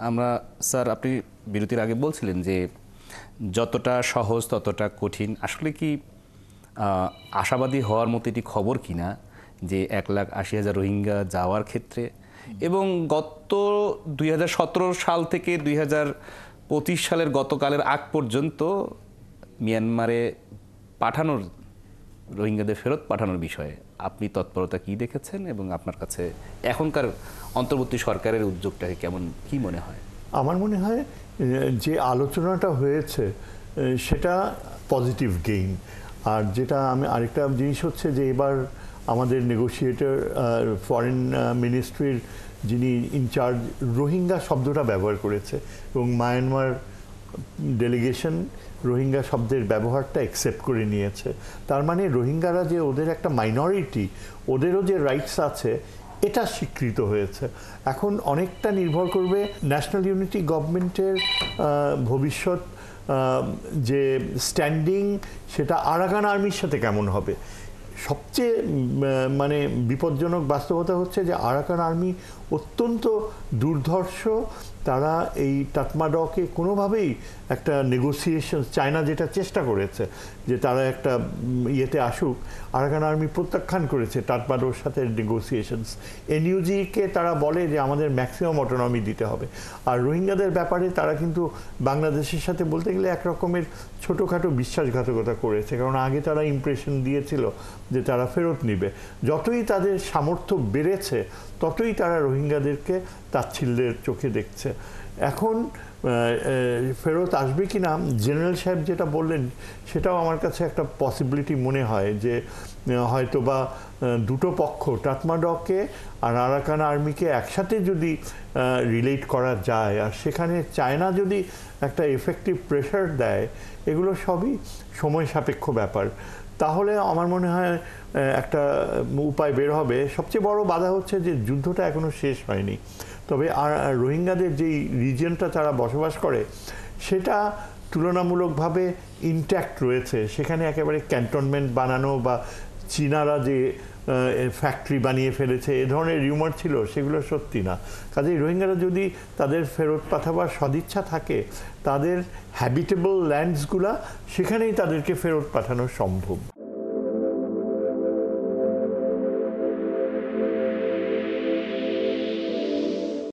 আমরা স্যার আপনি বিরতির আগে বলছিলেন যে যতটা সহজ ততটা কঠিন। আসলে কি আশাবাদী হওয়ার মতো এটি খবর কিনা যে 1,80,000 রোহিঙ্গা যাওয়ার ক্ষেত্রে, এবং গত 2017 সাল থেকে 2025 সালের গতকালের আগ পর্যন্ত মিয়ানমারে পাঠানোর, রোহিঙ্গাদের ফেরত পাঠানোর বিষয়ে আপনি তৎপরতা কি দেখেছেন এবং আপনার কাছে এখনকার অন্তর্বর্তী সরকারের উদ্যোগটাকে কেমন, কি মনে হয়? আমার মনে হয় যে আলোচনাটা হয়েছে সেটা পজিটিভ গেইন। আর যেটা আমি আরেকটা জিনিস হচ্ছে যে এবার আমাদের নেগোশিয়েটর ফরেন মিনিস্ট্রির যিনি ইনচার্জ রোহিঙ্গা শব্দটা ব্যবহার করেছে এবং মায়ানমার ডেলিগেশন রোহিঙ্গা শব্দের ব্যবহারটা অ্যাকসেপ্ট করে নিয়েছে। তার মানে রোহিঙ্গারা যে ওদের একটা মাইনরিটি, ওদেরও যে রাইটস আছে এটা স্বীকৃত হয়েছে। এখন অনেকটা নির্ভর করবে ন্যাশনাল ইউনিটি গভর্নমেন্টের ভবিষ্যৎ যে স্ট্যান্ডিং, সেটা আরাকান আর্মির সাথে কেমন হবে। সবচেয়ে মানে বিপজ্জনক বাস্তবতা হচ্ছে যে আরাকান আর্মি অত্যন্ত দুর্ধর্ষ। তারা এই তাতমাডকে কোনোভাবেই একটা নেগোসিয়েশন, চায়না যেটা চেষ্টা করেছে যে তারা একটা ইয়েতে আসুক, আরাকান আর্মি প্রত্যাখ্যান করেছে তাতমাডোর সাথে নেগোসিয়েশনস। এনইউজিকে তারা বলে যে আমাদের ম্যাক্সিমাম অটোনমি দিতে হবে। আর রোহিঙ্গাদের ব্যাপারে তারা কিন্তু বাংলাদেশের সাথে বলতে গেলে একরকমের ছোটোখাটো বিশ্বাসঘাতকতা করেছে, কারণ আগে তারা ইমপ্রেশন দিয়েছিল যে তারা ফেরত নিবে। যতই তাদের সামর্থ্য বেড়েছে ততই তারা রোহিঙ্গাদেরকে তাচ্ছিল্যের চোখে দেখছে। এখন ফেরত আসবে কি না, জেনারেল সাহেব যেটা বললেন সেটাও আমার কাছে একটা পসিবিলিটি মনে হয় যে হয়তো বা দুটো পক্ষ তাতমাডকে আর আরাকান আর্মিকে একসাথে যদি রিলেট করা যায়, আর সেখানে চায়না যদি একটা এফেক্টিভ প্রেশার দেয়, এগুলো সবই সময় সাপেক্ষ ব্যাপার। তাহলে আমার মনে হয় একটা উপায় বের হবে। সবচেয়ে বড় বাধা হচ্ছে যে যুদ্ধটা এখনো শেষ হয়নি। তবে আর রোহিঙ্গাদের যেই রিজিয়নটা তারা বসবাস করে সেটা তুলনামূলকভাবে ইনট্যাক্ট রয়েছে। সেখানে একেবারে ক্যান্টনমেন্ট বানানো বা চীনারা যে ফ্যাক্টরি বানিয়ে ফেলেছে এ ধরনের রিউমার ছিল, সেগুলো সত্যি না। কাজেই রোহিঙ্গারা যদি তাদের ফেরত পাঠাবার সদিচ্ছা থাকে, তাদের হ্যাবিটেবল ল্যান্ডসগুলা সেখানেই তাদেরকে ফেরত পাঠানো সম্ভব।